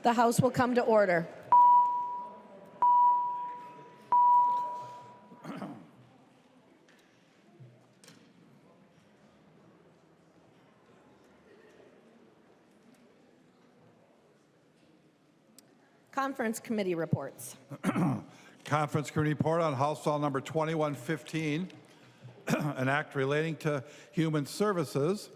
The House will come to order. Conference committee reports. Conference committee report on House File number 2115, an act relating to human services.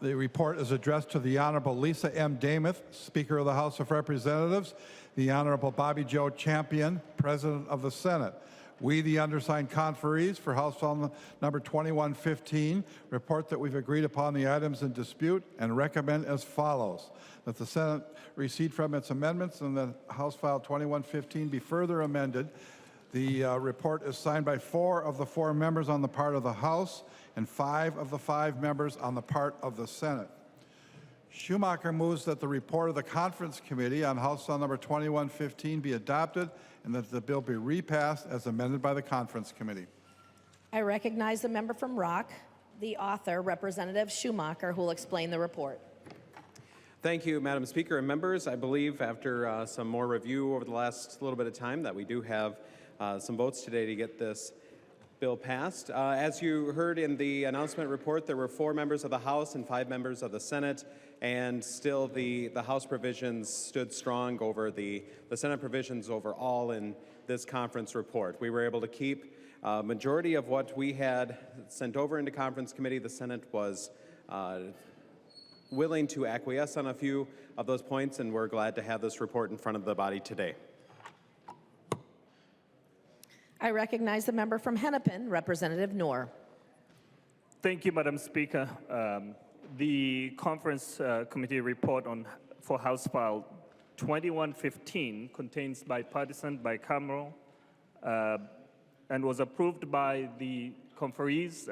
The report is addressed to the Honorable Lisa M. Dameth, Speaker of the House of Representatives, the Honorable Bobby Joe Champion, President of the Senate. We, the undersigned conferees for House File number 2115, report that we've agreed upon the items in dispute and recommend as follows: that the Senate recede from its amendments and that House File 2115 be further amended. The report is signed by 4 of the 4 members on the part of the House and 5 of the 5 members on the part of the Senate. Schomacker moves that the report of the Conference Committee on House File number 2115 be adopted and that the bill be repassed as amended by the Conference Committee. I recognize the member from Rock, the author, Representative Schomacker, who will explain the report. Thank you, Madam Speaker and members. I believe after some more review over the last little bit of time that we do have some votes today to get this bill passed. As you heard in the announcement report, there were 4 members of the House and 5 members of the Senate, and still the House provisions stood strong over the Senate provisions overall in this conference report. We were able to keep a majority of what we had sent over into conference committee. The Senate was willing to acquiesce on a few of those points, and we're glad to have this report in front of the body today. I recognize the member from Hennepin, Representative Noor. Thank you, Madam Speaker. The conference committee report for House File 2115 contains bipartisan, bicameral, and was approved by the conferees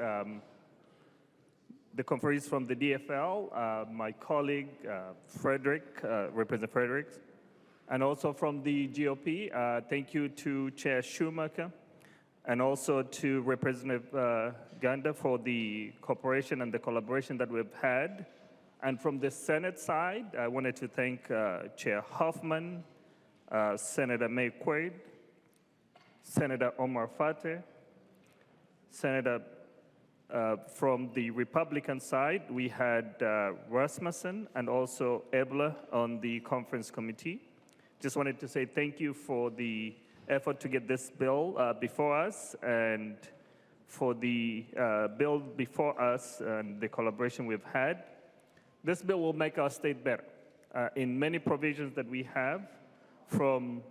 from the DFL, my colleague Frederick, Representative Fredericks, and also from the GOP. Thank you to Chair Schomacker and also to Representative Ganda for the cooperation and the collaboration that we've had. And from the Senate side, I wanted to thank Chair Hoffman, Senator May Quaid, Senator Omar Fateh, Senator from the Republican side, we had Rasmussen and also Ebler on the conference committee. Just wanted to say thank you for the effort to get this bill before us and for the bill before us and the collaboration we've had. This bill will make our state better in many provisions that we have, from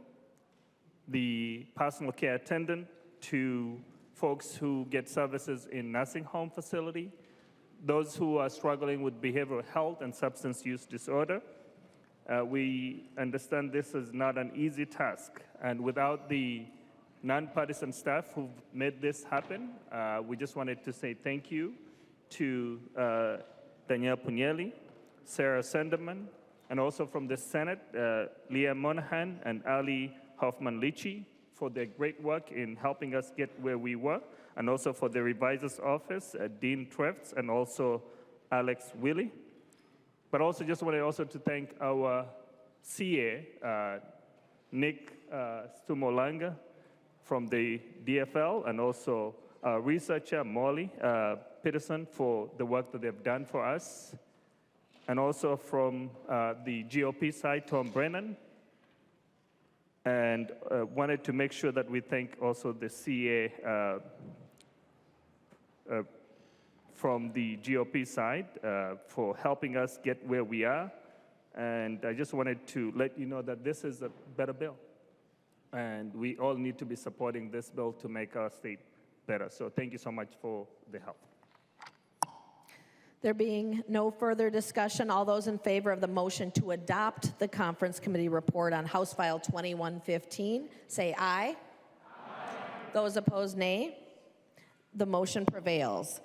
the personal care attendant to folks who get services in nursing home facility, those who are struggling with behavioral health and substance use disorder. We understand this is not an easy task, and without the nonpartisan staff who've made this happen, we just wanted to say thank you to Danielle Pugnelli, Sarah Sanderman, and also from the Senate, Leah Monahan and Ali Hoffman-Leachy, for their great work in helping us get where we were, and also for the reviser's office, Dean Trefts, and also Alex Willie. But also just wanted also to thank our CA, Nick Stumolanga from the DFL, and also our researcher, Molly Peterson, for the work that they've done for us. And also from the GOP side, Tom Brennan. And wanted to make sure that we thank also the CA from the GOP side for helping us get where we are. And I just wanted to let you know that this is a better bill. And we all need to be supporting this bill to make our state better. So thank you so much for the help. There being no further discussion, all those in favor of the motion to adopt the conference committee report on House File 2115, say aye. Aye. Those opposed, nay. The motion prevails.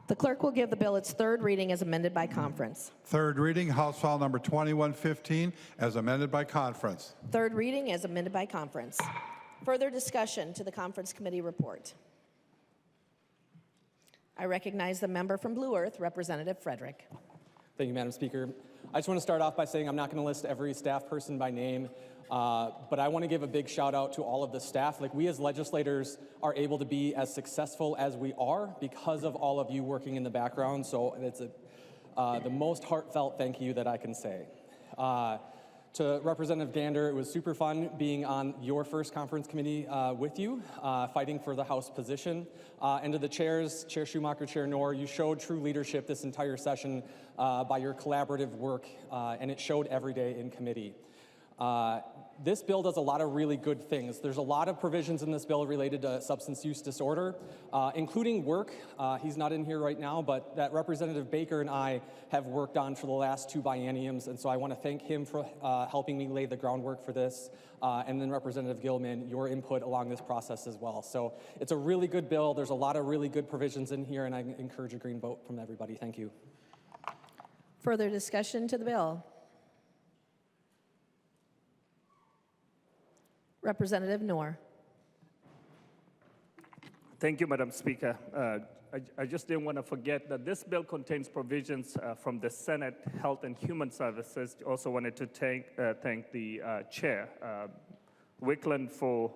The clerk will give the bill its third reading as amended by conference. Third reading, House File number 2115, as amended by conference. Third reading as amended by conference. Further discussion to the conference committee report. I recognize the member from Blue Earth, Representative Frederick. Thank you, Madam Speaker. I just want to start off by saying I'm not going to list every staff person by name, but I want to give a big shout out to all of the staff. Like, we as legislators are able to be as successful as we are because of all of you working in the background. So it's the most heartfelt thank you that I can say. To Representative Gander, it was super fun being on your first conference committee with you, fighting for the House position. And to the chairs, Chair Schomacker, Chair Knorr, you showed true leadership this entire session by your collaborative work, and it showed every day in committee. This bill does a lot of really good things. There's a lot of provisions in this bill related to substance use disorder, including work. He's not in here right now, but that Representative Baker and I have worked on for the last 2 bienniums, and so I want to thank him for helping me lay the groundwork for this, and then Representative Gilman, your input along this process as well. So it's a really good bill. There's a lot of really good provisions in here, and I encourage a green vote from everybody. Thank you. Further discussion to the bill? Representative Knorr. Thank you, Madam Speaker. I just didn't want to forget that this bill contains provisions from the Senate Health and Human Services. Also wanted to thank the chair, Wickland, for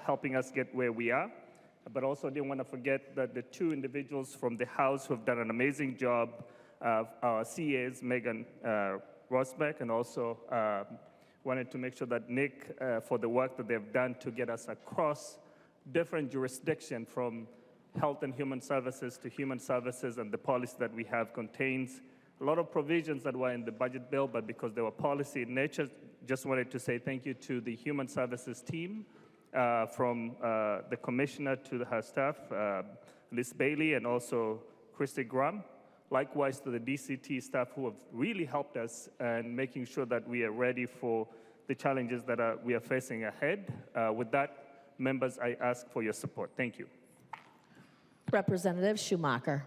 helping us get where we are. But also didn't want to forget that the 2 individuals from the House who have done an amazing job, our CAs, Megan Rosbeck, and also wanted to make sure that Nick, for the work that they've done to get us across different jurisdictions from Health and Human Services to Human Services, and the policy that we have contains a lot of provisions that were in the budget bill, but because they were policy in nature, just wanted to say thank you to the Human Services team, from the Commissioner to her staff, Liz Bailey, and also Christy Graham. Likewise to the DCT staff who have really helped us in making sure that we are ready for the challenges that we are facing ahead. With that, members, I ask for your support. Thank you. Representative Schomacker.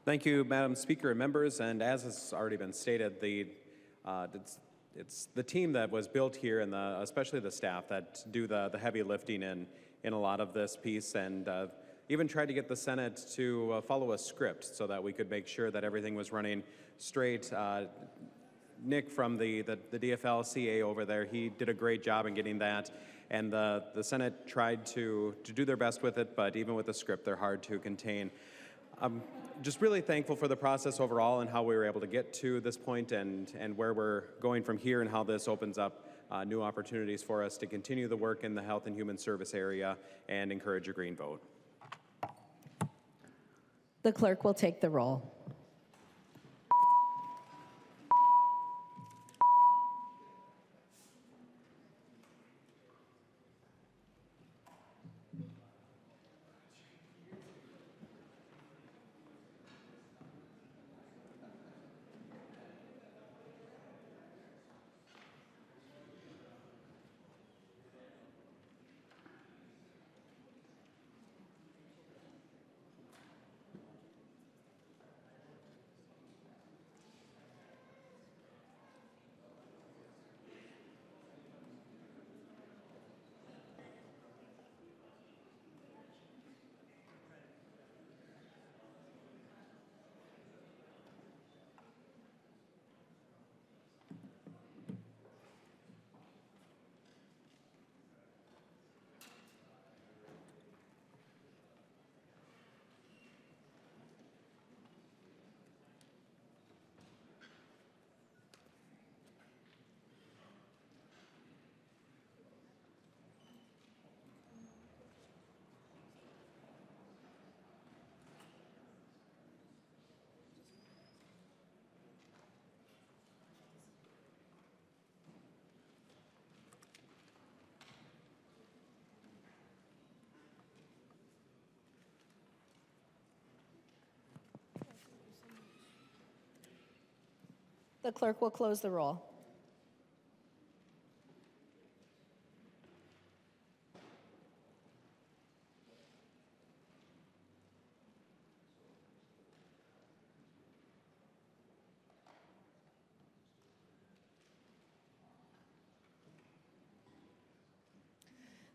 Thank you, Madam Speaker and members. And as has already been stated, it's the team that was built here, and especially the staff that do the heavy lifting in a lot of this piece, and even tried to get the Senate to follow a script so that we could make sure that everything was running straight. Nick from the DFL CA over there, he did a great job in getting that, and the Senate tried to do their best with it, but even with the script, they're hard to contain. I'm just really thankful for the process overall and how we were able to get to this point, and where we're going from here, and how this opens up new opportunities for us to continue the work in the Health and Human Service area and encourage a green vote. The clerk will take the roll. The clerk will close the roll.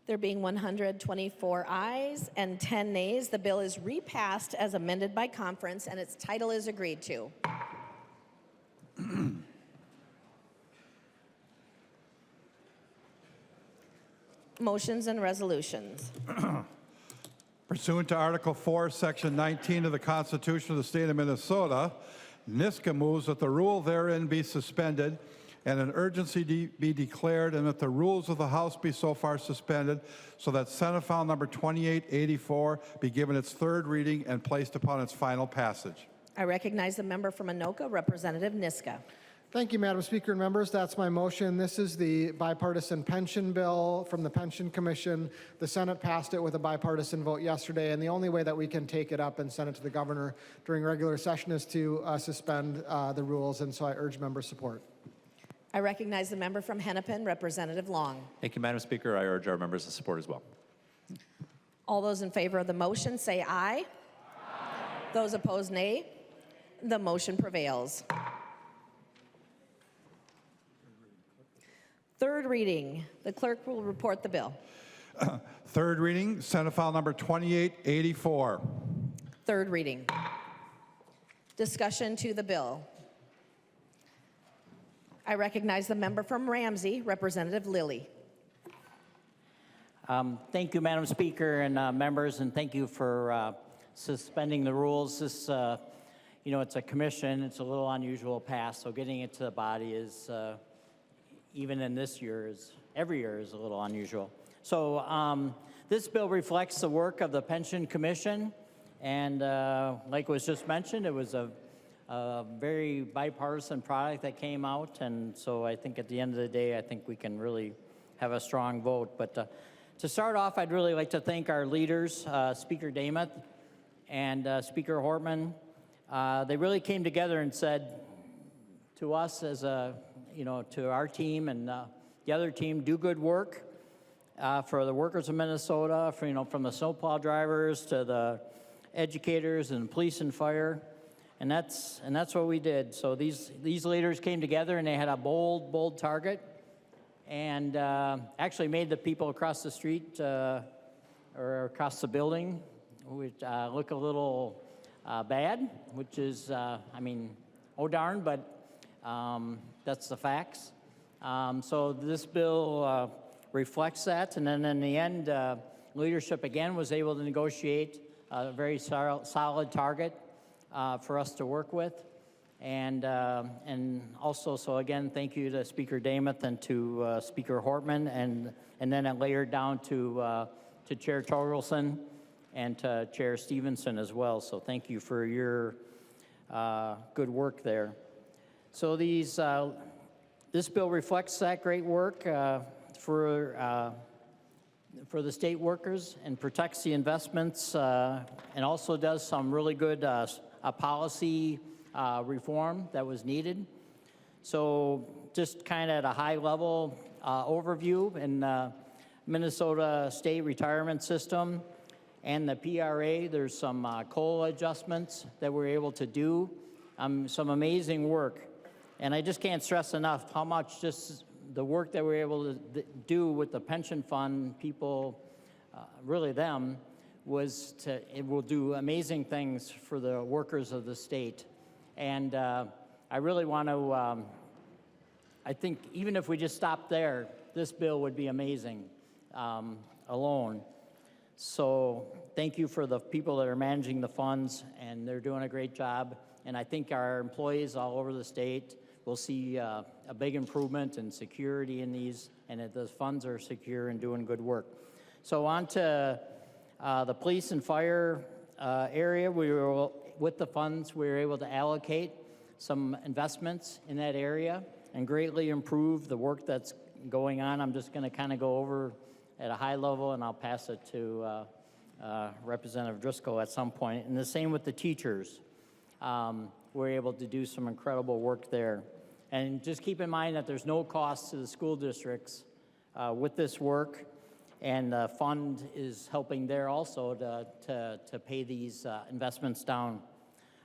There being 124 ayes and 10 nays, the bill is repassed as amended by conference, and its title is agreed to. Motions and resolutions. Pursuant to Article 4, Section 19 of the Constitution of the State of Minnesota, NISCA moves that the rule therein be suspended and an urgency be declared, and that the rules of the House be so far suspended so that Senate File Number 2884 be given its third reading and placed upon its final passage. I recognize the member from Anoka, Representative Niska. Thank you, Madam Speaker and members. That's my motion. This is the bipartisan pension bill from the Pension Commission. The Senate passed it with a bipartisan vote yesterday, and the only way that we can take it up and send it to the governor during regular session is to suspend the rules, and so I urge member support. I recognize the member from Hennepin, Representative Long. Thank you, Madam Speaker. I urge our members to support as well. All those in favor of the motion say aye. Aye. Those opposed, nay. The motion prevails. Third reading. The clerk will report the bill. Third reading, Senate File Number 2884. Third reading. Discussion to the bill. I recognize the member from Ramsey, Representative Lillie. Thank you, Madam Speaker and members, and thank you for suspending the rules. This, it's a commission. It's a little unusual pass, so getting it to the body is, even in this year, every year is a little unusual. So this bill reflects the work of the Pension Commission, and like was just mentioned, it was a very bipartisan product that came out, and so I think at the end of the day, I think we can really have a strong vote. But to start off, I'd really like to thank our leaders, Speaker Dameth and Speaker Hoffman. They really came together and said to us as to our team and the other team, do good work for the workers of Minnesota, from the snowplow drivers to the educators and police and fire. And that's what we did. So these leaders came together and they had a bold target, and actually made the people across the street or across the building look a little bad, which is, oh darn, but that's the facts. So this bill reflects that, and then in the end, leadership again was able to negotiate a very solid target for us to work with, and also, so again, thank you to Speaker Dameth and to Speaker Hoffman, and then it layered down to Chair Torgelson and to Chair Stevenson as well. So thank you for your good work there. So this bill reflects that great work for the state workers and protects the investments, and also does some really good policy reform that was needed. So just kind of at a high level overview in Minnesota state retirement system and the PRA, there's some COLA adjustments that we're able to do, some amazing work. And I just can't stress enough how much just the work that we're able to do with the pension fund people, really them, it will do amazing things for the workers of the state. And I really want to, I think even if we just stopped there, this bill would be amazing alone. So thank you for the people that are managing the funds, and they're doing a great job. And I think our employees all over the state will see a big improvement in security in these, and that those funds are secure and doing good work. So on to the police and fire area, with the funds, we were able to allocate some investments in that area and greatly improve the work that's going on. I'm just going to kind of go over at a high level, and I'll pass it to Representative Driscoll at some point. And the same with the teachers. We're able to do some incredible work there. And just keep in mind that there's no cost to the school districts with this work, and the fund is helping there also to pay these investments down.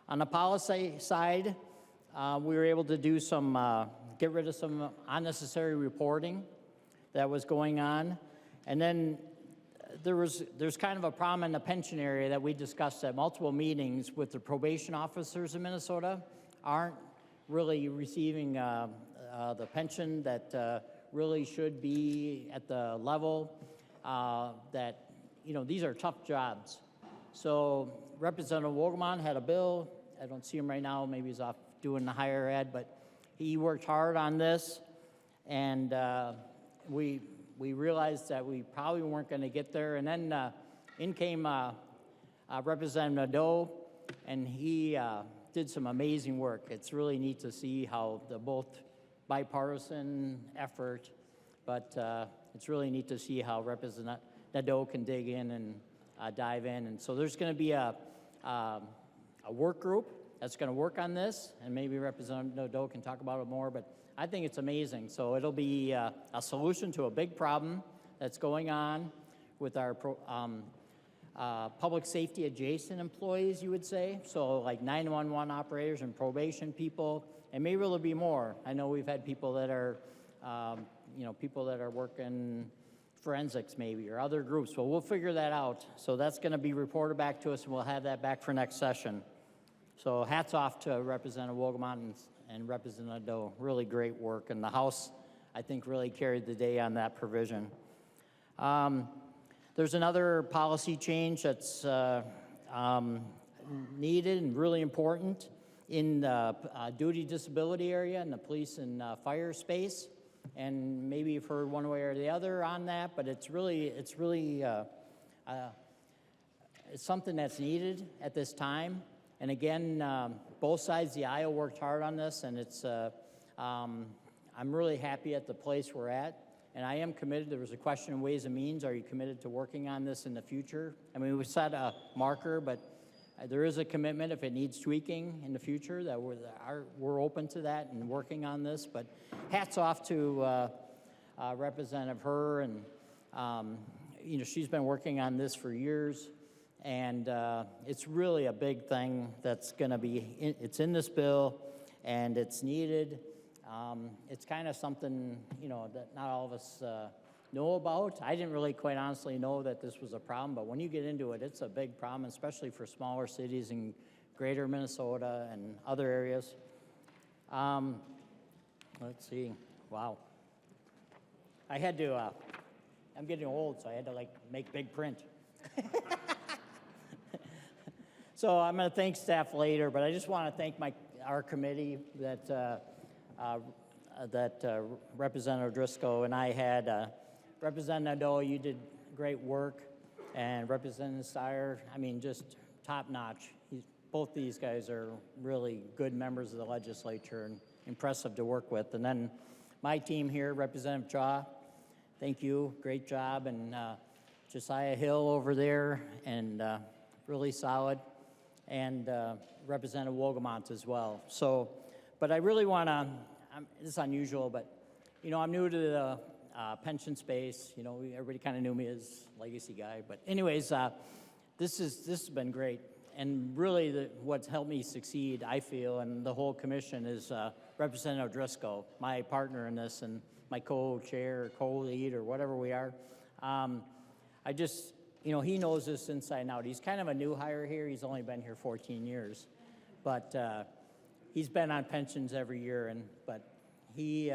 On the policy side, we were able to do get rid of some unnecessary reporting that was going on. And then there's kind of a problem in the pension area that we discussed at multiple meetings with the probation officers in Minnesota aren't really receiving the pension that really should be at the level that, you know, these are tough jobs. So Representative Wogelman had a bill. I don't see him right now. Maybe he's off doing the higher ed, but he worked hard on this, and we realized that we probably weren't going to get there. And then in came Representative Nadeau, and he did some amazing work. It's really neat to see how the both bipartisan effort, but it's really neat to see how Representative Nadeau can dig in and dive in. And so there's going to be a work group that's going to work on this, and maybe Representative Nadeau can talk about it more, but I think it's amazing. So it'll be a solution to a big problem that's going on with our public safety adjacent employees, you would say. So like 911 operators and probation people, and maybe there'll be more. I know we've had people that are, people that are working forensics maybe, or other groups. Well, we'll figure that out. So that's going to be reported back to us, and we'll have that back for next session. So hats off to Representative Wogelman and Representative Nadeau. Really great work, and the House, I think, really carried the day on that provision. There's another policy change that's needed and really important in the duty disability area in the police and fire space. And maybe you've heard one way or the other on that, but it's something that's needed at this time. And again, both sides of the aisle worked hard on this, and it's I'm really happy at the place we're at. And I am committed. There was a question in Ways and Means. Are you committed to working on this in the future? I mean, we set a marker, but there is a commitment if it needs tweaking in the future that we're open to that and working on this. But hats off to Representative Herr, and she's been working on this for years, and it's really a big thing that's going to be. It's in this bill, and it's needed. It's kind of something that not all of us know about. I didn't really, quite honestly, know that this was a problem, but when you get into it, it's a big problem, especially for smaller cities in greater Minnesota and other areas. Let's see. Wow. I had to, I'm getting old, so I had to make big print. So I'm going to thank staff later, but I just want to thank our committee that Representative Driscoll and I had. Representative Nadeau, you did great work, and Representative Steyer, I mean, just top notch. Both these guys are really good members of the legislature and impressive to work with. And then my team here, Representative Chaw, thank you, great job, and Josiah Hill over there, and really solid, and Representative Wogelman as well. So, but I really want to, this is unusual, but I'm new to the pension space. Everybody kind of knew me as legacy guy, but anyways, this has been great, and really what's helped me succeed, I feel, and the whole commission is Representative Driscoll, my partner in this, and my co-chair, co-lead, or whatever we are. I just, he knows this inside and out. He's kind of a new hire here. He's only been here 14 years, but he's been on pensions every year, but he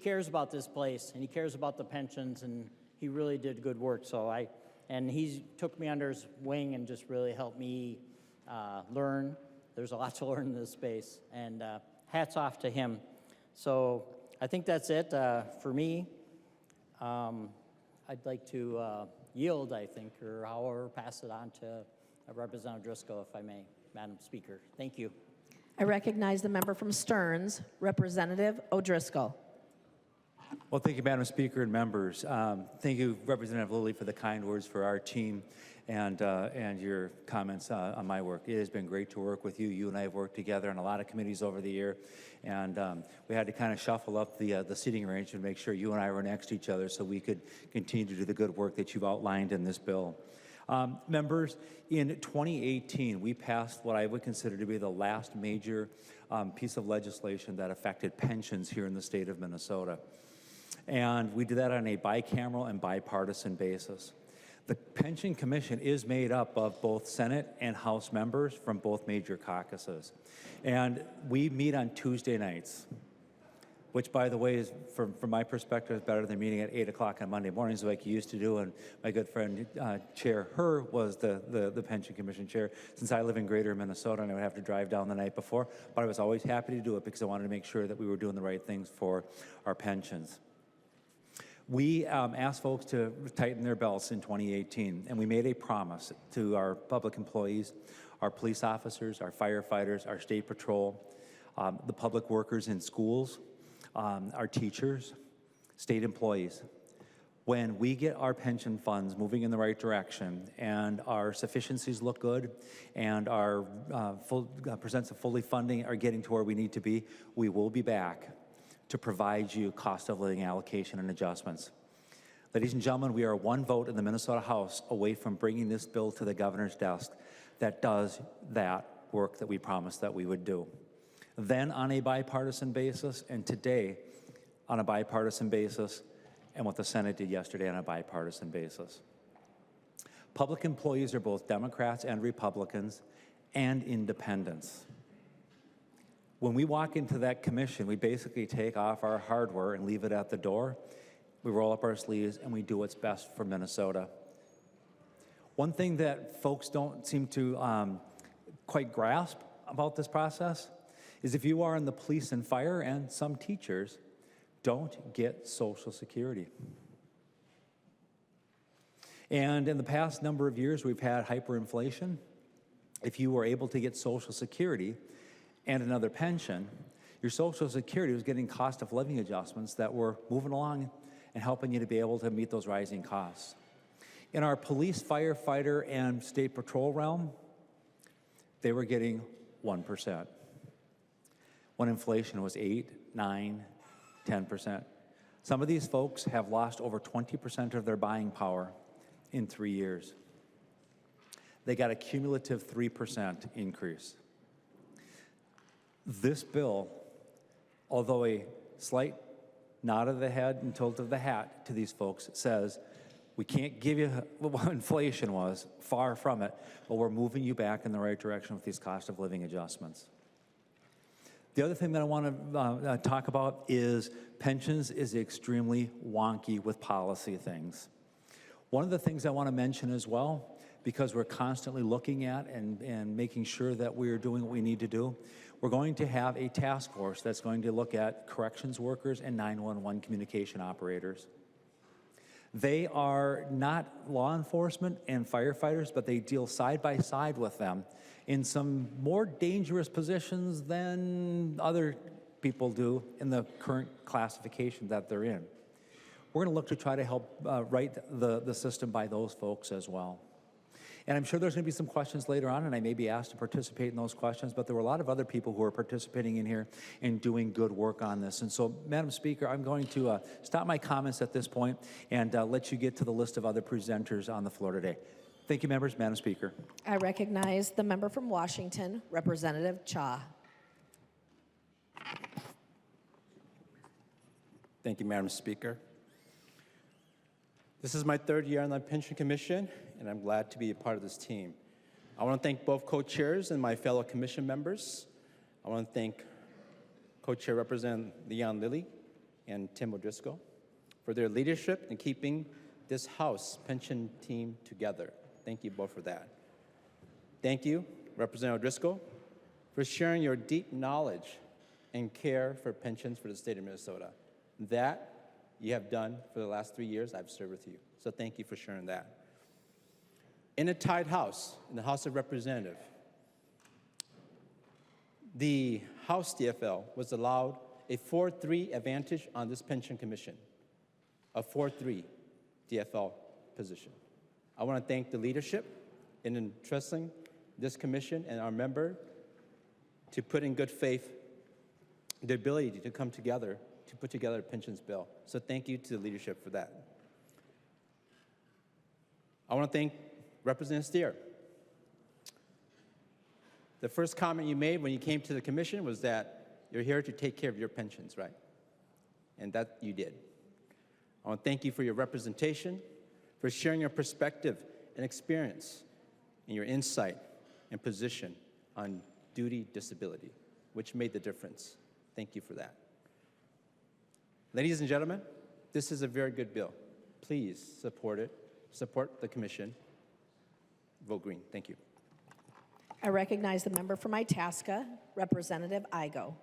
cares about this place, and he cares about the pensions, and he really did good work. And he took me under his wing and just really helped me learn. There's a lot to learn in this space, and hats off to him. So I think that's it for me. I'd like to yield, I think, or however, pass it on to Representative Driscoll, if I may, Madam Speaker. Thank you. I recognize the member from Stearns, Representative O'Driscoll. Well, thank you, Madam Speaker and members. Thank you, Representative Lillie, for the kind words for our team and your comments on my work. It has been great to work with you. You and I have worked together on a lot of committees over the year, and we had to kind of shuffle up the seating arrangement to make sure you and I were next to each other so we could continue to do the good work that you've outlined in this bill. Members, in 2018, we passed what I would consider to be the last major piece of legislation that affected pensions here in the state of Minnesota. And we did that on a bicameral and bipartisan basis. The Pension Commission is made up of both Senate and House members from both major caucuses. And we meet on Tuesday nights, which, by the way, is, from my perspective, is better than meeting at 8 o'clock on Monday mornings like you used to do. And my good friend, Chair Herr, was the Pension Commission chair. Since I live in greater Minnesota and I would have to drive down the night before, but I was always happy to do it because I wanted to make sure that we were doing the right things for our pensions. We asked folks to tighten their belts in 2018, and we made a promise to our public employees, our police officers, our firefighters, our state patrol, the public workers in schools, our teachers, state employees. When we get our pension funds moving in the right direction and our sufficiencies look good and our percents of fully funding are getting to where we need to be, we will be back to provide you cost of living allocation and adjustments. Ladies and gentlemen, we are one vote in the Minnesota House away from bringing this bill to the governor's desk that does that work that we promised that we would do. Then on a bipartisan basis, and today on a bipartisan basis, and what the Senate did yesterday on a bipartisan basis. Public employees are both Democrats and Republicans and independents. When we walk into that commission, we basically take off our hardware and leave it at the door. We roll up our sleeves and we do what's best for Minnesota. One thing that folks don't seem to quite grasp about this process is if you are in the police and fire, and some teachers don't get Social Security. And in the past number of years, we've had hyperinflation. If you were able to get Social Security and another pension, your Social Security was getting cost of living adjustments that were moving along and helping you to be able to meet those rising costs. In our police, firefighter, and state patrol realm, they were getting 1%. When inflation was 8, 9, 10%. Some of these folks have lost over 20% of their buying power in 3 years. They got a cumulative 3% increase. This bill, although a slight nod of the head and tilt of the hat to these folks, says, we can't give you what inflation was, far from it, but we're moving you back in the right direction with these cost of living adjustments. The other thing that I want to talk about is pensions is extremely wonky with policy things. One of the things I want to mention as well, because we're constantly looking at and making sure that we're doing what we need to do, we're going to have a task force that's going to look at corrections workers and 911 communication operators. They are not law enforcement and firefighters, but they deal side by side with them in some more dangerous positions than other people do in the current classification that they're in. We're going to look to try to help right the system by those folks as well. And I'm sure there's going to be some questions later on, and I may be asked to participate in those questions, but there were a lot of other people who are participating in here and doing good work on this. And so, Madam Speaker, I'm going to stop my comments at this point and let you get to the list of other presenters on the floor today. Thank you, members. Madam Speaker. I recognize the member from Washington, Representative Cha. Thank you, Madam Speaker. This is my third year on the Pension Commission, and I'm glad to be a part of this team. I want to thank both co-chairs and my fellow commission members. I want to thank co-chair Representative Lillie and Tim O'Driscoll for their leadership in keeping this House pension team together. Thank you both for that. Thank you, Representative O'Driscoll, for sharing your deep knowledge and care for pensions for the state of Minnesota. That you have done for the last 3 years I've served with you. So thank you for sharing that. In a tied House, in the House of Representatives, the House DFL was allowed a 4-3 advantage on this pension commission, a 4-3 DFL position. I want to thank the leadership in entrusting this commission and our member to put in good faith the ability to come together to put together a pensions bill. So thank you to the leadership for that. I want to thank Representative Steer. The first comment you made when you came to the commission was that you're here to take care of your pensions, right? And that you did. I want to thank you for your representation, for sharing your perspective and experience and your insight and position on duty disability, which made the difference. Thank you for that. Ladies and gentlemen, this is a very good bill. Please support it. Support the commission. Vote green. Thank you. I recognize the member from Itasca, Representative Igo.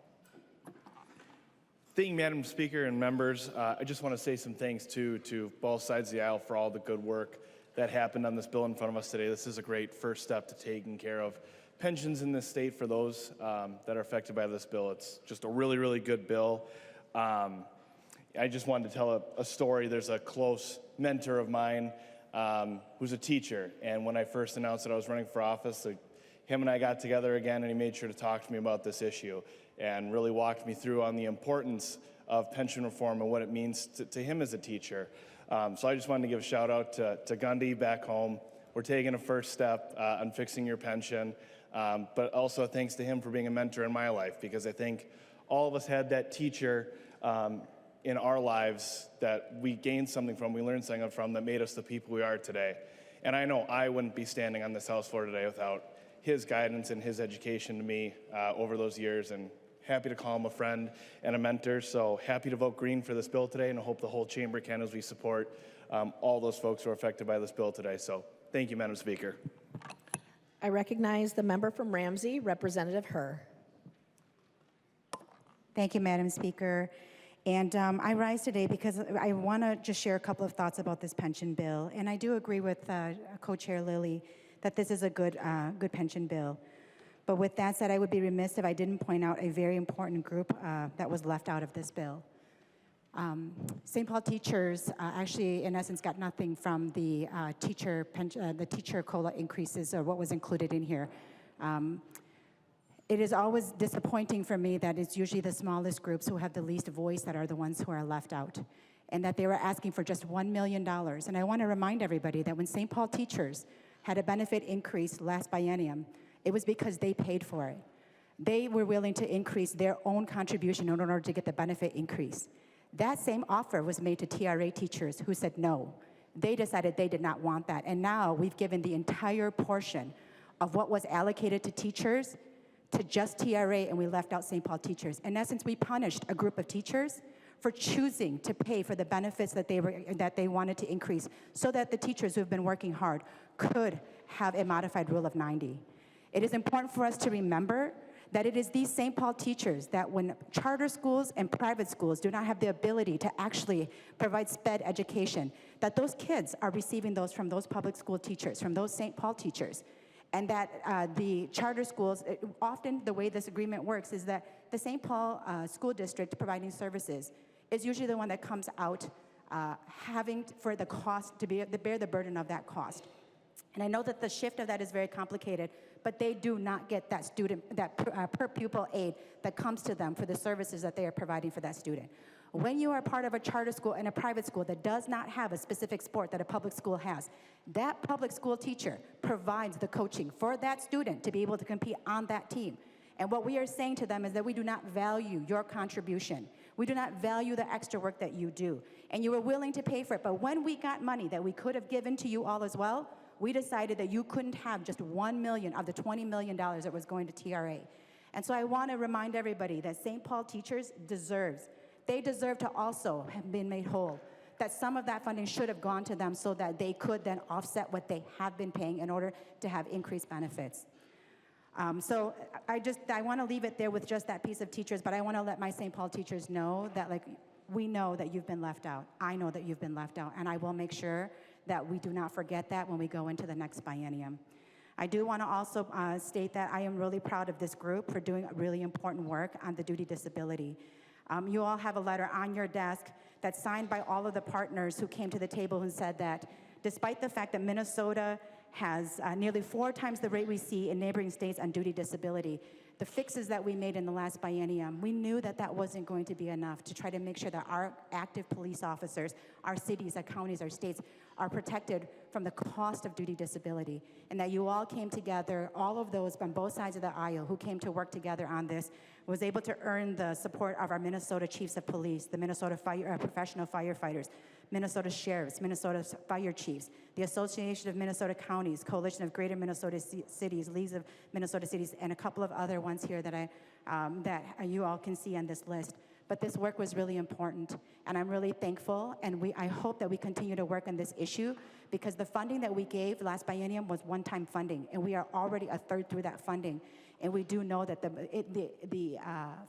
Thank you, Madam Speaker and members. I just want to say some thanks to both sides of the aisle for all the good work that happened on this bill in front of us today. This is a great first step to taking care of pensions in this state for those that are affected by this bill. It's just a really, really good bill. I just wanted to tell a story. There's a close mentor of mine who's a teacher, and when I first announced that I was running for office, him and I got together again, and he made sure to talk to me about this issue and really walked me through on the importance of pension reform and what it means to him as a teacher. So I just wanted to give a shout out to Gundy back home. We're taking a first step on fixing your pension, but also thanks to him for being a mentor in my life, because I think all of us had that teacher in our lives that we gained something from, we learned something from, that made us the people we are today. And I know I wouldn't be standing on this House floor today without his guidance and his education to me over those years, and happy to call him a friend and a mentor. So happy to vote green for this bill today, and I hope the whole chamber can as we support all those folks who are affected by this bill today. So thank you, Madam Speaker. I recognize the member from Ramsey, Representative Herr. Thank you, Madam Speaker. And I rise today because I want to just share a couple of thoughts about this pension bill. And I do agree with Co-Chair Lillie that this is a good pension bill. But with that said, I would be remiss if I didn't point out a very important group that was left out of this bill. St. Paul teachers actually, in essence, got nothing from the teacher COLA increases or what was included in here. It is always disappointing for me that it's usually the smallest groups who have the least voice that are the ones who are left out, and that they were asking for just $1 million. And I want to remind everybody that when St. Paul teachers had a benefit increase last biennium, it was because they paid for it. They were willing to increase their own contribution in order to get the benefit increase. That same offer was made to TRA teachers who said no. They decided they did not want that. And now we've given the entire portion of what was allocated to teachers to just TRA, and we left out St. Paul teachers. In essence, we punished a group of teachers for choosing to pay for the benefits that they wanted to increase so that the teachers who have been working hard could have a modified rule of 90. It is important for us to remember that it is these St. Paul teachers that when charter schools and private schools do not have the ability to actually provide SPED education, that those kids are receiving those from those public school teachers, from those St. Paul teachers. And that the charter schools, often the way this agreement works is that the St. Paul school district providing services is usually the one that comes out having for the cost to bear the burden of that cost. And I know that the shift of that is very complicated, but they do not get that per pupil aid that comes to them for the services that they are providing for that student. When you are part of a charter school and a private school that does not have a specific sport that a public school has, that public school teacher provides the coaching for that student to be able to compete on that team. And what we are saying to them is that we do not value your contribution. We do not value the extra work that you do. And you were willing to pay for it. But when we got money that we could have given to you all as well, we decided that you couldn't have just $1 million of the $20 million that was going to TRA. And so I want to remind everybody that St. Paul teachers they deserve to also have been made whole, that some of that funding should have gone to them so that they could then offset what they have been paying in order to have increased benefits. So I want to leave it there with just that piece of teachers, but I want to let my St. Paul teachers know that, like, we know that you've been left out. I know that you've been left out, and I will make sure that we do not forget that when we go into the next biennium. I do want to also state that I am really proud of this group for doing really important work on the duty disability. You all have a letter on your desk that's signed by all of the partners who came to the table and said that despite the fact that Minnesota has nearly 4 times the rate we see in neighboring states on duty disability, the fixes that we made in the last biennium, we knew that that wasn't going to be enough to try to make sure that our active police officers, our cities, our counties, our states, are protected from the cost of duty disability, and that you all came together, all of those on both sides of the aisle who came to work together on this, was able to earn the support of our Minnesota Chiefs of Police, the Minnesota Professional Firefighters, Minnesota Sheriffs, Minnesota Fire Chiefs, the Association of Minnesota Counties, Coalition of Greater Minnesota Cities, Leagues of Minnesota Cities, and a couple of other ones here that you all can see on this list. But this work was really important, and I'm really thankful, and I hope that we continue to work on this issue, because the funding that we gave last biennium was one-time funding, and we are already a third through that funding. And we do know that the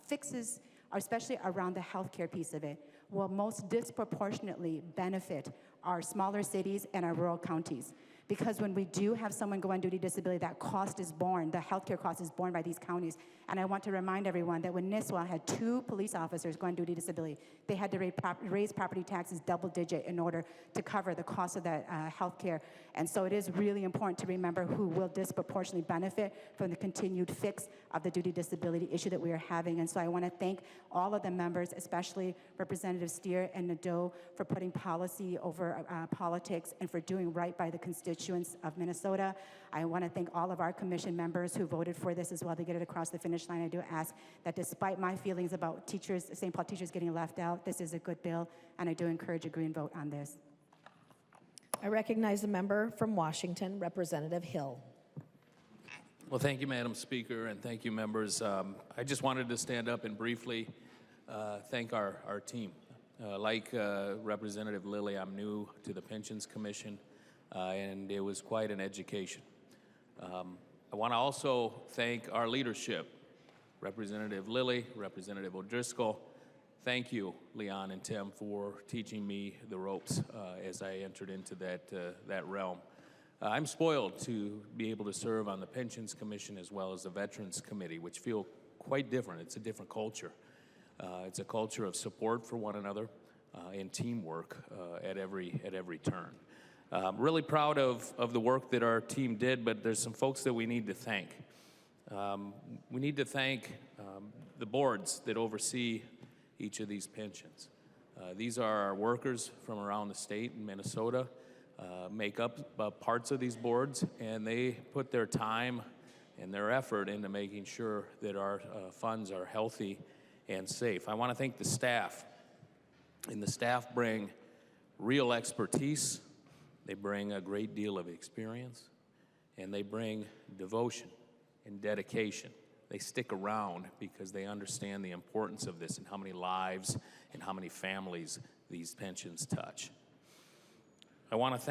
fixes, especially around the healthcare piece of it, will most disproportionately benefit our smaller cities and our rural counties. Because when we do have someone go on duty disability, that cost is borne, the healthcare cost is borne by these counties. And I want to remind everyone that when Nisswa had 2 police officers go on duty disability, they had to raise property taxes double-digit in order to cover the cost of that healthcare. And so it is really important to remember who will disproportionately benefit from the continued fix of the duty disability issue that we are having. And so I want to thank all of the members, especially Representative Steer and Nadeau, for putting policy over politics and for doing right by the constituents of Minnesota. I want to thank all of our commission members who voted for this as well to get it across the finish line. I do ask that despite my feelings about teachers, St. Paul teachers getting left out, this is a good bill, and I do encourage a green vote on this. I recognize the member from Washington, Representative Hill. Well, thank you, Madam Speaker, and thank you, members. I just wanted to stand up and briefly thank our team. Like Representative Lillie, I'm new to the Pensions Commission, and it was quite an education. I want to also thank our leadership, Representative Lillie, Representative O'Driscoll. Thank you, Leon and Tim, for teaching me the ropes as I entered into that realm. I'm spoiled to be able to serve on the Pensions Commission as well as the Veterans Committee, which feel quite different. It's a different culture. It's a culture of support for one another and teamwork at every turn. Really proud of the work that our team did, but there's some folks that we need to thank. We need to thank the boards that oversee each of these pensions. These are our workers from around the state in Minnesota, make up parts of these boards, and they put their time and their effort into making sure that our funds are healthy and safe. I want to thank the staff, and the staff bring real expertise. They bring a great deal of experience, and they bring devotion and dedication. They stick around because they understand the importance of this and how many lives and how many families these pensions touch. I want to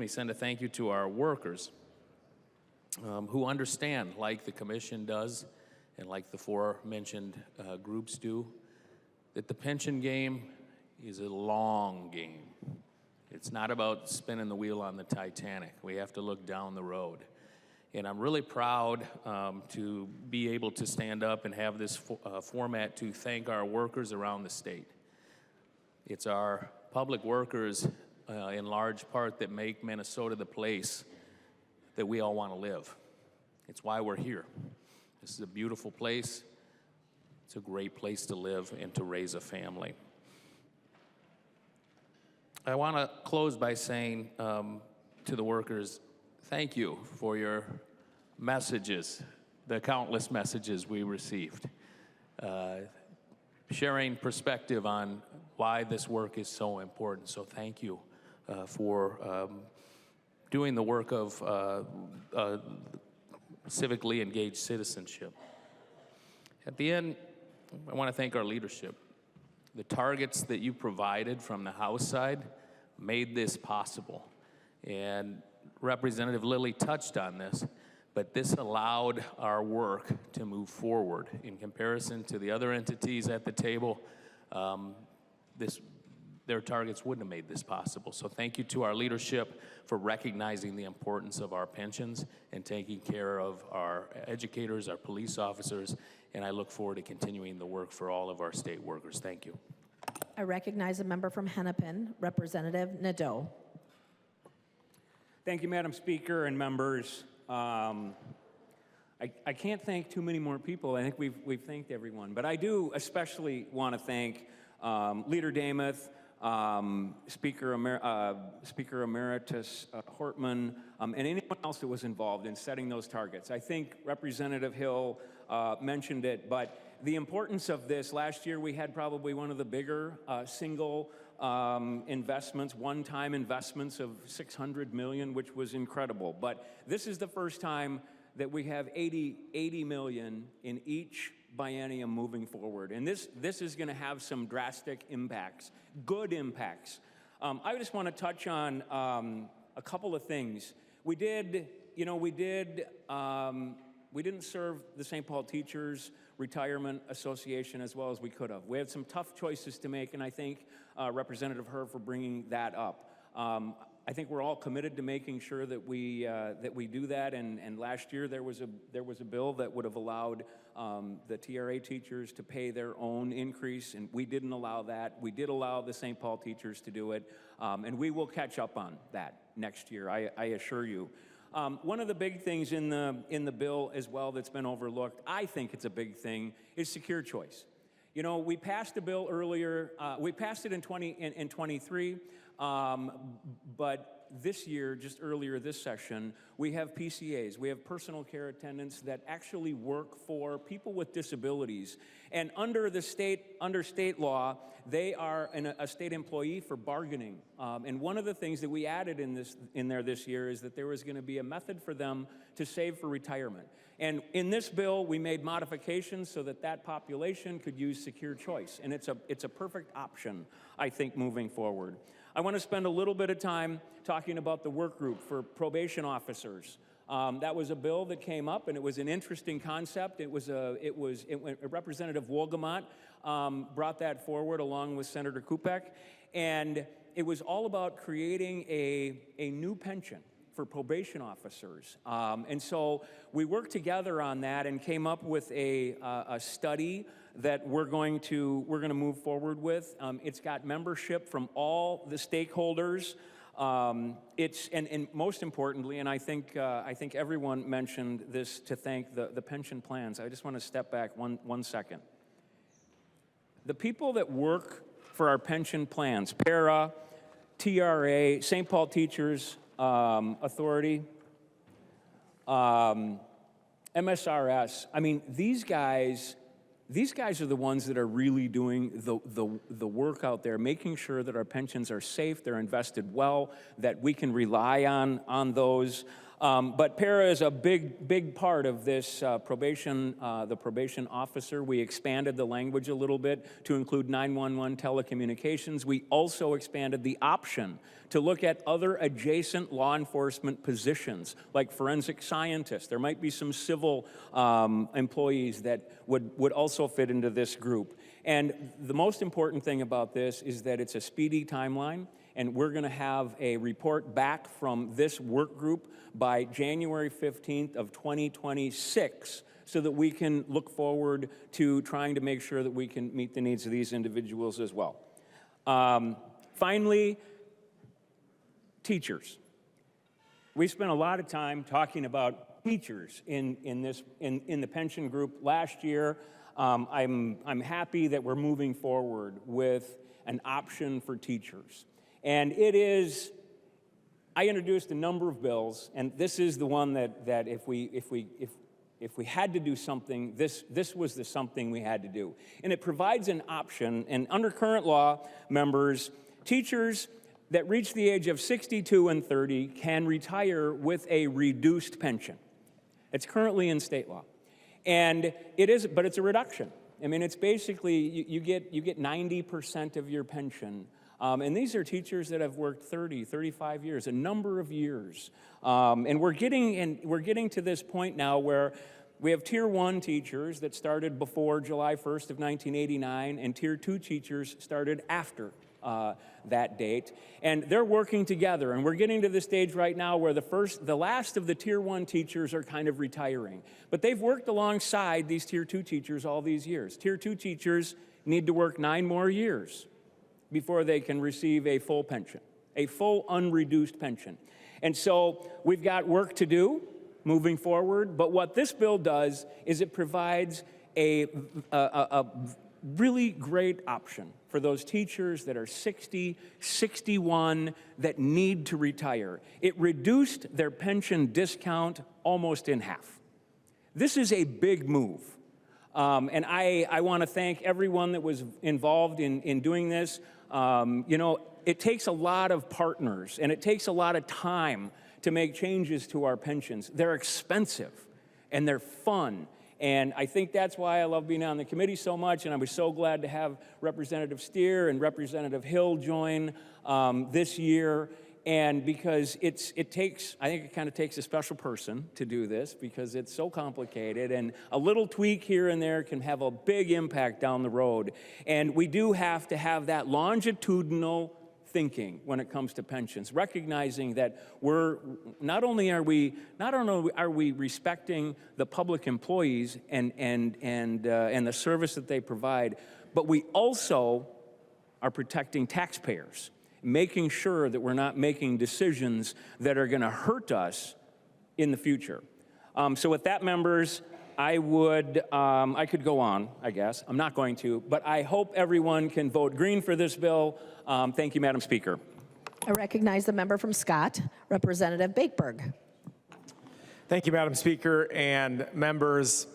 send a thank you to our workers who understand, like the Commission does and like the aforementioned groups do, that the pension game is a long game. It's not about spinning the wheel on the Titanic. We have to look down the road. And I'm really proud to be able to stand up and have this format to thank our workers around the state. It's our public workers in large part that make Minnesota the place that we all want to live. It's why we're here. This is a beautiful place. It's a great place to live and to raise a family. I want to close by saying to the workers, thank you for your messages, the countless messages we received, sharing perspective on why this work is so important. So thank you for doing the work of civically engaged citizenship. At the end, I want to thank our leadership. The targets that you provided from the House side made this possible. And Representative Lillie touched on this, but this allowed our work to move forward. In comparison to the other entities at the table, their targets wouldn't have made this possible. So thank you to our leadership for recognizing the importance of our pensions and taking care of our educators, our police officers, and I look forward to continuing the work for all of our state workers. Thank you. I recognize a member from Hennepin, Representative Nadeau. Thank you, Madam Speaker and members. I can't thank too many more people. I think we've thanked everyone, but I do especially want to thank Leader Damath, Speaker Emeritus Hortman, and anyone else that was involved in setting those targets. I think Representative Hill mentioned it, but the importance of this, last year we had probably one of the bigger single investments, one-time investments of $600 million, which was incredible. But this is the first time that we have 80 million in each biennium moving forward. And this is going to have some drastic impacts, good impacts. I just want to touch on a couple of things. We didn't serve the St. Paul Teachers Retirement Association as well as we could have. We had some tough choices to make, and I thank Representative Herr for bringing that up. I think we're all committed to making sure that we do that. And last year there was a bill that would have allowed the TRA teachers to pay their own increase, and we didn't allow that. We did allow the St. Paul teachers to do it, and we will catch up on that next year. I assure you. One of the big things in the bill as well that's been overlooked, I think it's a big thing, is secure choice. You know, we passed a bill earlier. We passed it in 23, but this year, just earlier this session, we have PCAs. We have personal care attendants that actually work for people with disabilities. And under state law, they are a state employee for bargaining. And one of the things that we added in there this year is that there was going to be a method for them to save for retirement. And in this bill, we made modifications so that population could use secure choice. And it's a perfect option, I think, moving forward. I want to spend a little bit of time talking about the work group for probation officers. That was a bill that came up, and it was an interesting concept. Representative Wolgamott brought that forward along with Senator Kupek, and it was all about creating a new pension for probation officers. And so we worked together on that and came up with a study that we're going to move forward with. It's got membership from all the stakeholders. And most importantly, and I think everyone mentioned this to thank the pension plans. I just want to step back one second. The people that work for our pension plans, PARA, TRA, St. Paul Teachers Authority, MSRS, I mean, these guys are the ones that are really doing the work out there, making sure that our pensions are safe, they're invested well, that we can rely on those. But PARA is a big part of this the probation officer. We expanded the language a little bit to include 911 telecommunications. We also expanded the option to look at other adjacent law enforcement positions, like forensic scientists. There might be some civil employees that would also fit into this group. And the most important thing about this is that it's a speedy timeline, and we're going to have a report back from this work group by January 15th of 2026 so that we can look forward to trying to make sure that we can meet the needs of these individuals as well. Finally, teachers. We spent a lot of time talking about teachers in the pension group last year. I'm happy that we're moving forward with an option for teachers. And I introduced a number of bills, and this is the one that if we had to do something, this was the something we had to do. And it provides an option, and under current law, members, teachers that reach the age of 62 and 30 can retire with a reduced pension. It's currently in state law. And but it's a reduction. I mean, it's basically, you get 90% of your pension. And these are teachers that have worked 30, 35 years, a number of years. And we're getting to this point now where we have Tier 1 teachers that started before July 1st of 1989, and Tier 2 teachers started after that date. And they're working together, and we're getting to the stage right now where the last of the Tier 1 teachers are kind of retiring. But they've worked alongside these Tier 2 teachers all these years. Tier 2 teachers need to work 9 more years before they can receive a full pension, a full unreduced pension. And so we've got work to do moving forward, but what this bill does is it provides a really great option for those teachers that are 60, 61, that need to retire. It reduced their pension discount almost in half. This is a big move. And I want to thank everyone that was involved in doing this. You know, it takes a lot of partners, and it takes a lot of time to make changes to our pensions. They're expensive, and they're fun. And I think that's why I love being on the committee so much, and I was so glad to have Representative Steer and Representative Hill join this year. And because I think it kind of takes a special person to do this, because it's so complicated, and a little tweak here and there can have a big impact down the road. And we do have to have that longitudinal thinking when it comes to pensions, recognizing that not only are we respecting the public employees and the service that they provide, but we also are protecting taxpayers, making sure that we're not making decisions that are going to hurt us in the future. So with that, members, I could go on, I guess. I'm not going to, but I hope everyone can vote green for this bill. Thank you, Madam Speaker. I recognize the member from Scott, Representative Bakeberg. Thank you, Madam Speaker and members.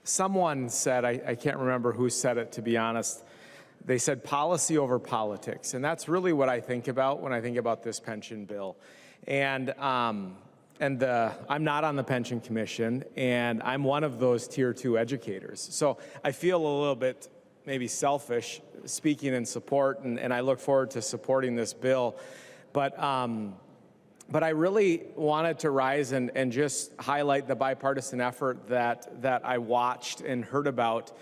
Someone said, I can't remember who said it, to be honest, they said policy over politics, and that's really what I think about when I think about this pension bill. And I'm not on the Pension Commission, and I'm one of those Tier 2 educators. So I feel a little bit maybe selfish speaking in support, and I look forward to supporting this bill. But I really wanted to rise and just highlight the bipartisan effort that I watched and heard about,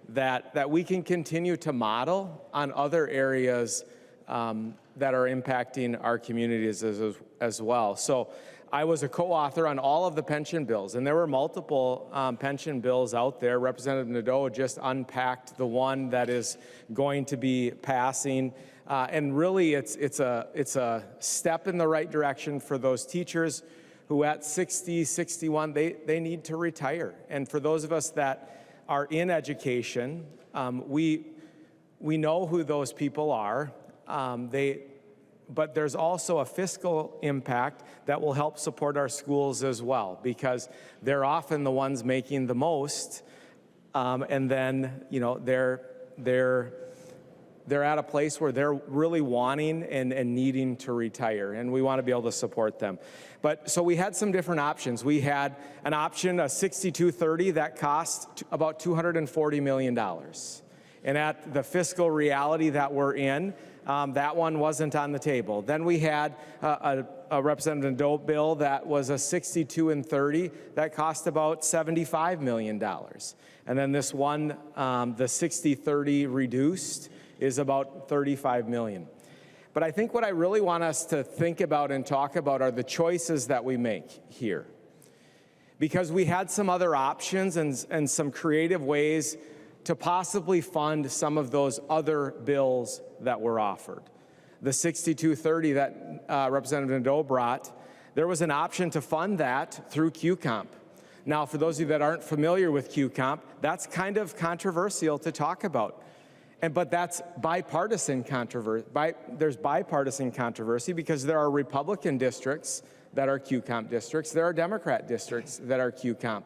that we can continue to model on other areas that are impacting our communities as well. So I was a co-author on all of the pension bills, and there were multiple pension bills out there. Representative Nadeau just unpacked the one that is going to be passing, and really it's a step in the right direction for those teachers who at 60, 61, they need to retire. And for those of us that are in education, we know who those people are. But there's also a fiscal impact that will help support our schools as well, because they're often the ones making the most, and then they're at a place where they're really wanting and needing to retire, and we want to be able to support them. But so we had some different options. We had an option, a 6230, that cost about $240 million, and at the fiscal reality that we're in, that one wasn't on the table. Then we had a Representative Nadeau bill that was a 62 and 30 that cost about $75 million. And then this one, the 60-30 reduced, is about $35 million. But I think what I really want us to think about and talk about are the choices that we make here. Because we had some other options and some creative ways to possibly fund some of those other bills that were offered. The 6230 that Representative Nadeau brought, there was an option to fund that through QComp. Now, for those of you that aren't familiar with QComp, that's kind of controversial to talk about. But that's bipartisan controversy. There's bipartisan controversy because there are Republican districts that are QComp districts. There are Democrat districts that are QComp.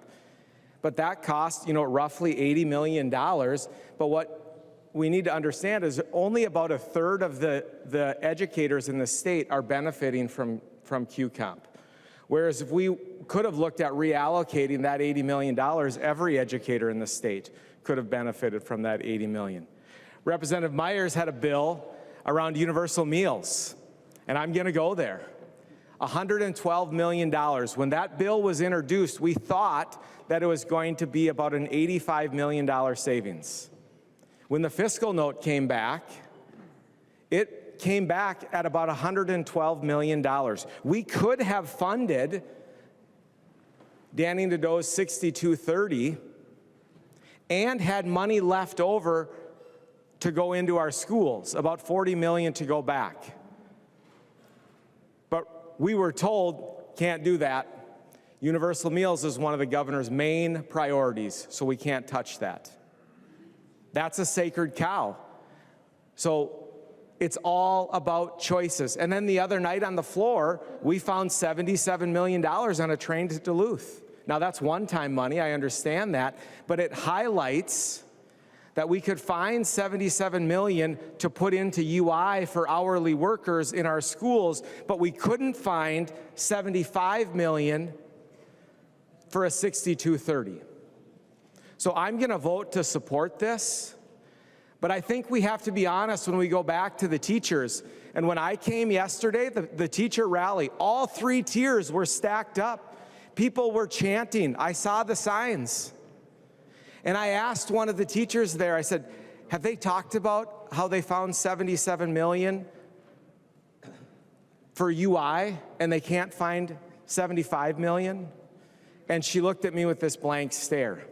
But that cost, roughly $80 million. But what we need to understand is only about a third of the educators in the state are benefiting from QComp. Whereas if we could have looked at reallocating that $80 million, every educator in the state could have benefited from that $80 million. Representative Myers had a bill around universal meals, and I'm going to go there. $112 million. When that bill was introduced, we thought that it was going to be about an $85 million savings. When the fiscal note came back, it came back at about $112 million. We could have funded Danny Nadeau's 6230 and had money left over to go into our schools, about $40 million to go back. But we were told, can't do that. Universal meals is one of the governor's main priorities, so we can't touch that. That's a sacred cow. So it's all about choices. And then the other night on the floor, we found $77 million on a train to Duluth. Now that's one-time money, I understand that, but it highlights that we could find $77 million to put into UI for hourly workers in our schools, but we couldn't find $75 million for a 6230. So I'm going to vote to support this, but I think we have to be honest when we go back to the teachers. And when I came yesterday, the teacher rally, all 3 tiers were stacked up. People were chanting. I saw the signs. And I asked one of the teachers there, I said, have they talked about how they found $77 million for UI and they can't find $75 million? And she looked at me with this blank stare.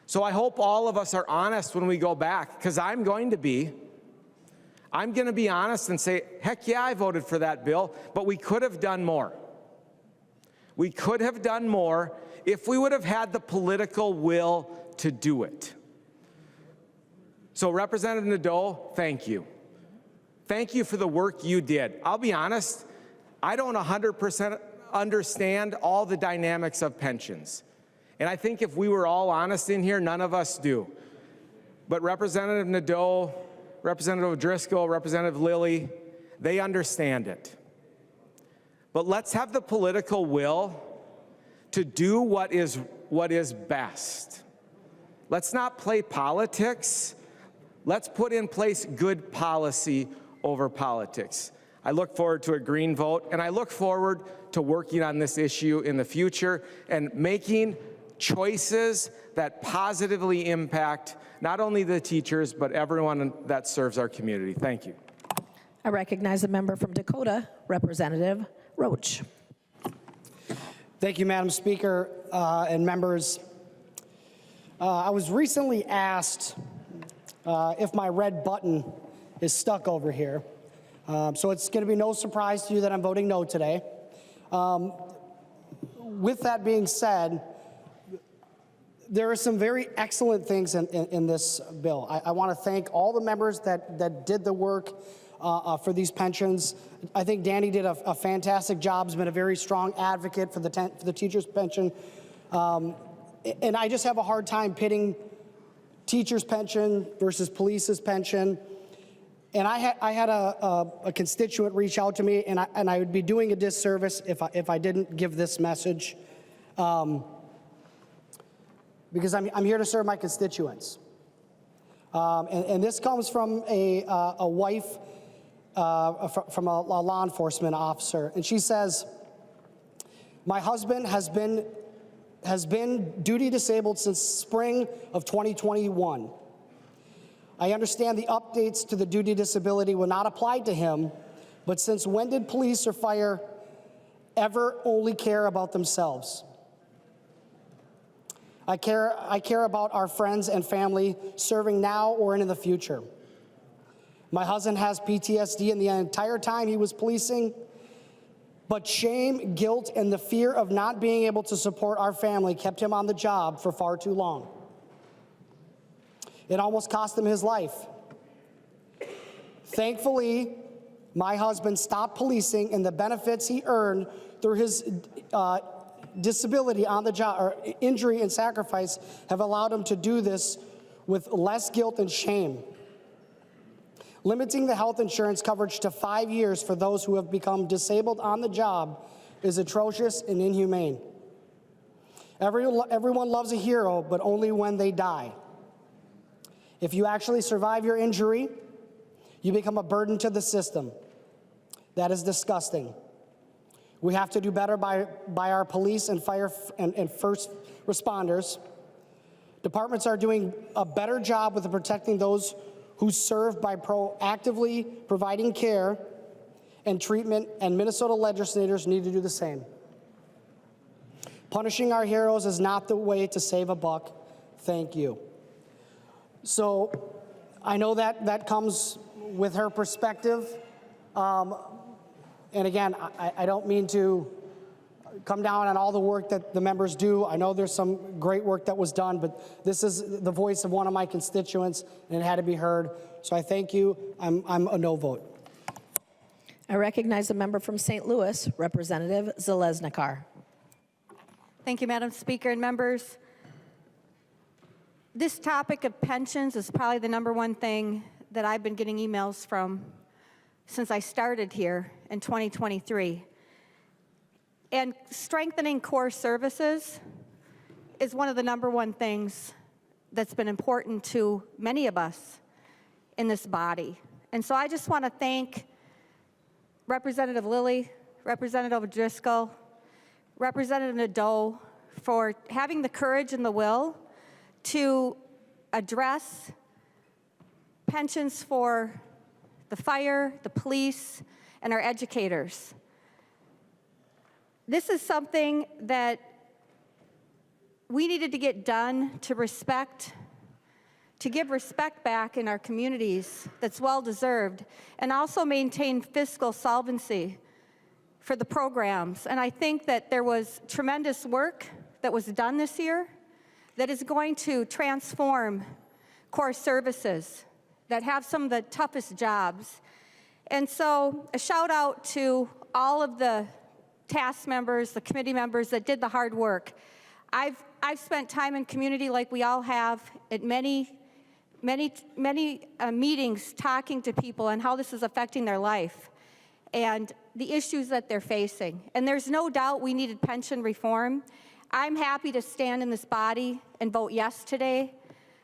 So I hope all of us are honest when we go back, because I'm going to be. I'm going to be honest and say, heck yeah, I voted for that bill, but we could have done more. We could have done more if we would have had the political will to do it. So Representative Nadeau, thank you. Thank you for the work you did. I'll be honest, I don't 100% understand all the dynamics of pensions. And I think if we were all honest in here, none of us do. But Representative Nadeau, Representative O'Driscoll, Representative Lillie, they understand it. But let's have the political will to do what is best. Let's not play politics. Let's put in place good policy over politics. I look forward to a green vote, and I look forward to working on this issue in the future and making choices that positively impact not only the teachers, but everyone that serves our community. Thank you. I recognize the member from Dakota, Representative Roach. Thank you, Madam Speaker and members. I was recently asked if my red button is stuck over here. So it's going to be no surprise to you that I'm voting no today. With that being said, there are some very excellent things in this bill. I want to thank all the members that did the work for these pensions. I think Danny did a fantastic job. Has been a very strong advocate for the teachers' pension. And I just have a hard time pitting teachers' pension versus police's pension. And I had a constituent reach out to me, and I would be doing a disservice if I didn't give this message, because I'm here to serve my constituents. And this comes from a wife from a law enforcement officer, and she says, "My husband has been duty disabled since spring of 2021. I understand the updates to the duty disability will not apply to him, but since when did police or fire ever only care about themselves? I care about our friends and family serving now or in the future. My husband has PTSD in the entire time he was policing, but shame, guilt, and the fear of not being able to support our family kept him on the job for far too long. It almost cost him his life. Thankfully, my husband stopped policing, and the benefits he earned through his disability on the job, or injury and sacrifice, have allowed him to do this with less guilt and shame. Limiting the health insurance coverage to 5 years for those who have become disabled on the job is atrocious and inhumane. Everyone loves a hero, but only when they die. If you actually survive your injury, you become a burden to the system. That is disgusting. We have to do better by our police and fire and first responders. Departments are doing a better job with protecting those who serve by proactively providing care and treatment, and Minnesota legislators need to do the same. Punishing our heroes is not the way to save a buck. Thank you." So I know that comes with her perspective. And again, I don't mean to come down on all the work that the members do. I know there's some great work that was done, but this is the voice of one of my constituents, and it had to be heard. So I thank you. I'm a no vote. I recognize the member from St. Louis, Representative Zalesnikar. Thank you, Madam Speaker and members. This topic of pensions is probably the #1 thing that I've been getting emails from since I started here in 2023. And strengthening core services is one of the #1 things that's been important to many of us in this body. And so I just want to thank Representative Lillie, Representative Driscoll, Representative Nadeau for having the courage and the will to address pensions for the fire, the police, and our educators. This is something that we needed to get done to give respect back in our communities that's well-deserved, and also maintain fiscal solvency for the programs. And I think that there was tremendous work that was done this year that is going to transform core services that have some of the toughest jobs. And so a shout out to all of the task members, the committee members that did the hard work. I've spent time in community like we all have at many meetings talking to people and how this is affecting their life and the issues that they're facing. And there's no doubt we needed pension reform. I'm happy to stand in this body and vote yes today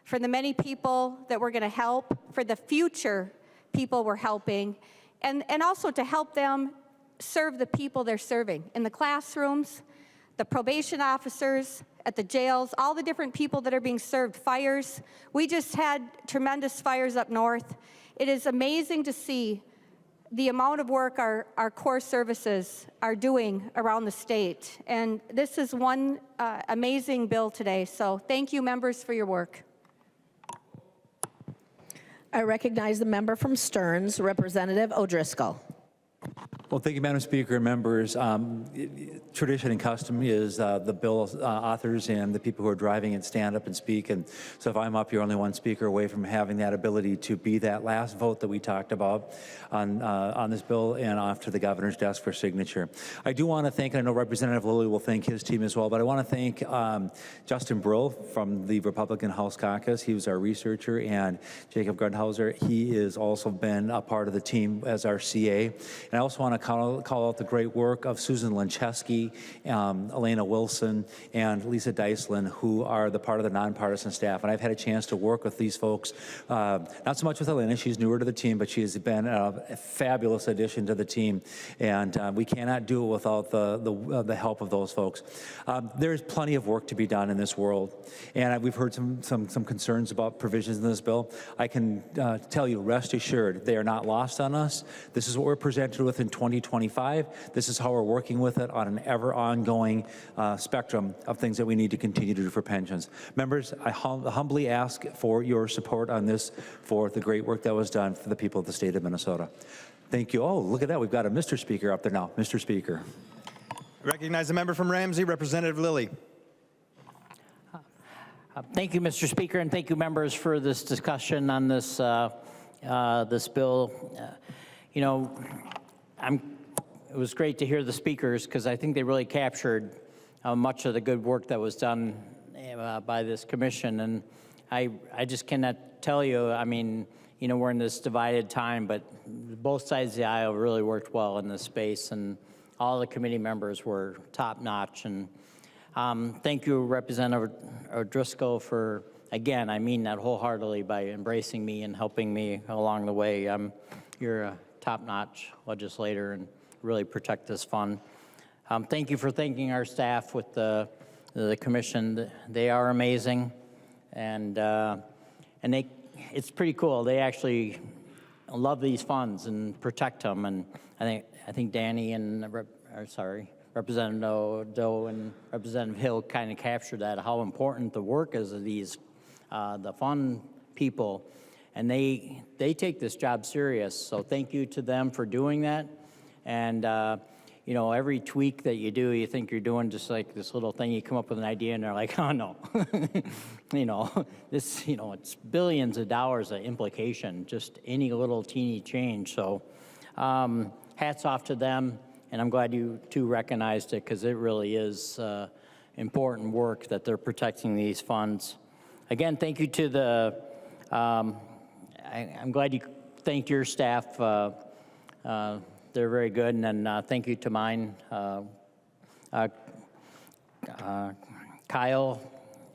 for the many people that we're going to help, for the future people we're helping, and also to help them serve the people they're serving in the classrooms, the probation officers, at the jails, all the different people that are being served, fires. We just had tremendous fires up north. It is amazing to see the amount of work our core services are doing around the state. And this is one amazing bill today. So thank you, members, for your work. I recognize the member from Stearns, Representative O'Driscoll. Well, thank you, Madam Speaker and members. Tradition and custom is the bill authors and the people who are driving it stand up and speak. And so if I'm up, you're only one speaker away from having that ability to be that last vote that we talked about on this bill and off to the governor's desk for signature. I do want to thank, and I know Representative Lillie will thank his team as well, but I want to thank Justin Brill from the Republican House Caucus. He was our researcher, and Jacob Grundhauser. He has also been a part of the team as our CA. And I also want to call out the great work of Susan Lencheski, Elena Wilson, and Lisa Deislin, who are the part of the nonpartisan staff. And I've had a chance to work with these folks, not so much with Elena, she's newer to the team, but she has been a fabulous addition to the team. And we cannot do it without the help of those folks. There's plenty of work to be done in this world. And we've heard some concerns about provisions in this bill. I can tell you, rest assured, they are not lost on us. This is what we're presented with in 2025. This is how we're working with it on an ever ongoing spectrum of things that we need to continue to do for pensions. Members, I humbly ask for your support on this for the great work that was done for the people of the state of Minnesota. Thank you. Oh, look at that. We've got a Mr. Speaker up there now. Mr. Speaker. Recognize the member from Ramsey, Representative Lillie. Thank you, Mr. Speaker, and thank you, members, for this discussion on this this bill. You know, it was great to hear the speakers because I think they really captured much of the good work that was done by this commission. And I just cannot tell you, I mean, you know, we're in this divided time, but both sides of the aisle really worked well in this space, and all the committee members were top notch. And thank you, Representative O'Driscoll, for, again, I mean that wholeheartedly, by embracing me and helping me along the way. You're a top-notch legislator and really protect this fund. Thank you for thanking our staff with the commission. They are amazing, and it's pretty cool. They actually love these funds and protect them. And I think Danny and Representative Doe and Representative Hill kind of captured that, how important the work is of these the fund people. And they take this job serious, so thank you to them for doing that. And you know, every tweak that you do, you think you're doing just like this little thing. You come up with an idea, and they're like, oh no, you know, this, you know, it's billions of dollars of implication, just any little teeny change. So, hats off to them, and I'm glad you two recognized it because it really is important work that they're protecting these funds. Again, thank you to the. I'm glad you thanked your staff. They're very good, and then thank you to mine, Kyle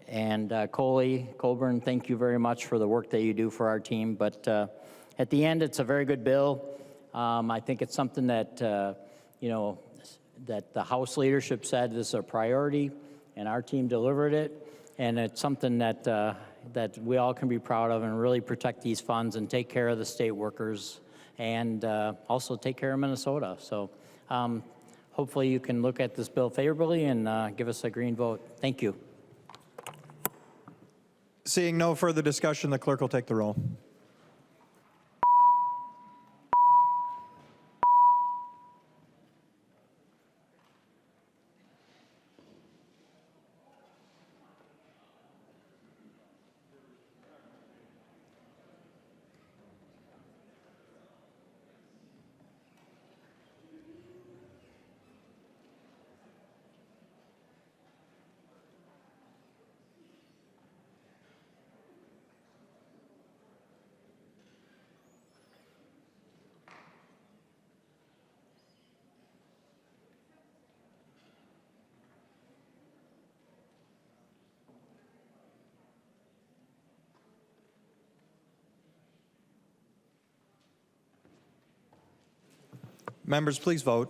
and Colburn. Thank you very much for the work that you do for our team. But at the end, it's a very good bill. I think it's something that you know, that the House leadership said is a priority, and our team delivered it. And it's something that that we all can be proud of, and really protect these funds and take care of the state workers, and also take care of Minnesota. So hopefully you can look at this bill favorably and give us a green vote. Thank you. Seeing no further discussion, the clerk will take the roll. Members, please vote.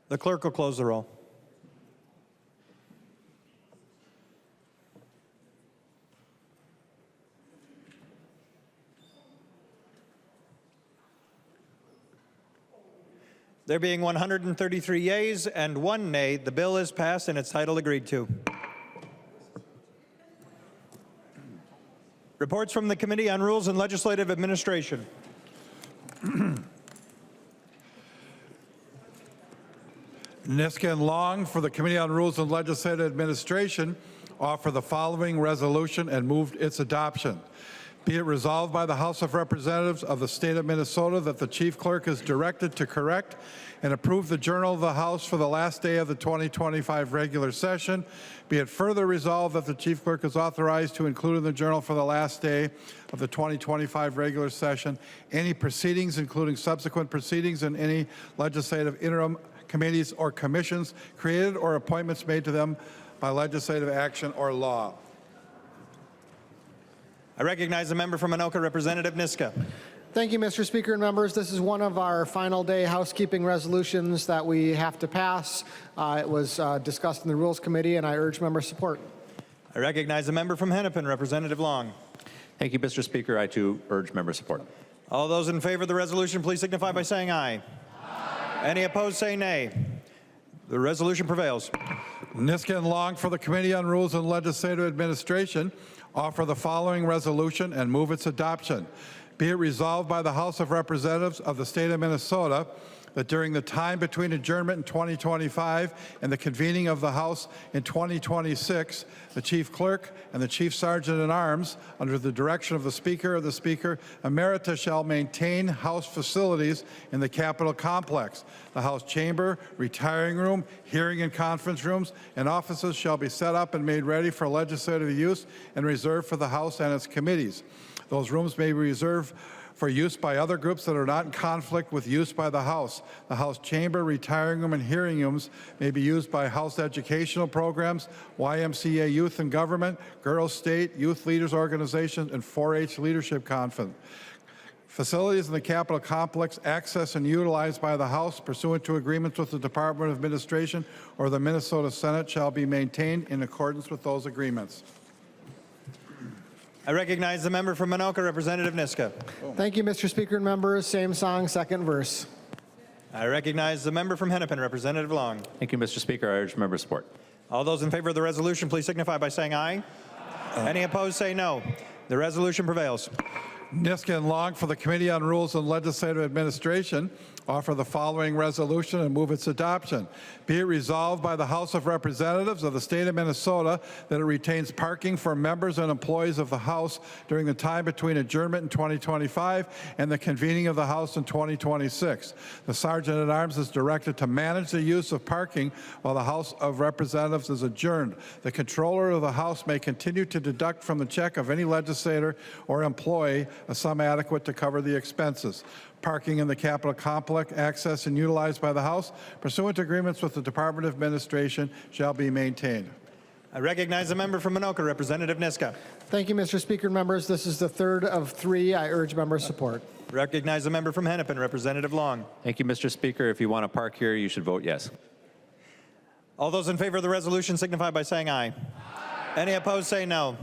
The clerk will close the roll. There being 133 yeas and 1 nay, the bill is passed and its title agreed to. Reports from the Committee on Rules and Legislative Administration. Niska and Long for the Committee on Rules and Legislative Administration offer the following resolution and moved its adoption. Be it resolved by the House of Representatives of the State of Minnesota that the Chief Clerk is directed to correct and approve the Journal of the House for the last day of the 2025 regular session. Be it further resolved that the Chief Clerk is authorized to include in the Journal for the last day of the 2025 regular session any proceedings, including subsequent proceedings and any legislative interim committees or commissions created or appointments made to them by legislative action or law. I recognize the member from Anoka, Representative Niska. Thank you, Mr. Speaker and members. This is one of our final day housekeeping resolutions that we have to pass. It was discussed in the Rules Committee, and I urge member support. I recognize the member from Hennepin, Representative Long. Thank you, Mr. Speaker. I too urge member support. All those in favor of the resolution, please signify by saying aye. Any opposed, say nay. The resolution prevails. Niska and Long for the Committee on Rules and Legislative Administration offer the following resolution and move its adoption. Be it resolved by the House of Representatives of the State of Minnesota that during the time between adjournment in 2025 and the convening of the House in 2026, the Chief Clerk and the Chief Sergeant at Arms, under the direction of the Speaker Emerita, shall maintain House facilities in the Capitol complex. The House chamber, retiring room, hearing and conference rooms, and offices shall be set up and made ready for legislative use and reserved for the House and its committees. Those rooms may be reserved for use by other groups that are not in conflict with use by the House. The House chamber, retiring room, and hearing rooms may be used by House educational programs, YMCA Youth and Government, Girls State, Youth Leaders Organization, and 4-H Leadership Conference. Facilities in the Capitol complex accessed and utilized by the House pursuant to agreements with the Department of Administration or the Minnesota Senate shall be maintained in accordance with those agreements. I recognize the member from Anoka, Representative Niska. Thank you, Mr. Speaker and members. Same song, second verse. I recognize the member from Hennepin, Representative Long. Thank you, Mr. Speaker. I urge member support. All those in favor of the resolution, please signify by saying aye. Any opposed, say no. The resolution prevails. Niska and Long for the Committee on Rules and Legislative Administration offer the following resolution and move its adoption. Be it resolved by the House of Representatives of the State of Minnesota that it retains parking for members and employees of the House during the time between adjournment in 2025 and the convening of the House in 2026. The Sergeant at Arms is directed to manage the use of parking while the House of Representatives is adjourned. The Controller of the House may continue to deduct from the check of any legislator or employee a sum adequate to cover the expenses. Parking in the Capitol complex, accessed and utilized by the House, pursuant to agreements with the Department of Administration, shall be maintained. I recognize the member from Anoka, Representative Niska. Thank you, Mr. Speaker and members. This is the third of three. I urge member support. Recognize the member from Hennepin, Representative Long. Thank you, Mr. Speaker. If you want to park here, you should vote yes. All those in favor of the resolution signify by saying aye. Any opposed, say no.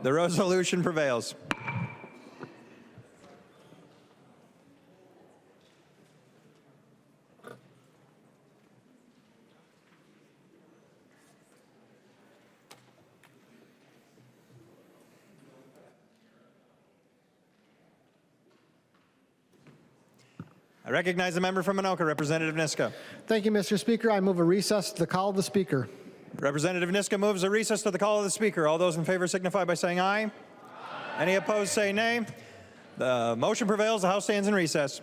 The resolution prevails. I recognize the member from Anoka, Representative Niska. Thank you, Mr. Speaker. I move a recess to the call of the Speaker. Representative Niska moves a recess to the call of the Speaker. All those in favor signify by saying aye. Any opposed, say nay. The motion prevails. The House stands in recess.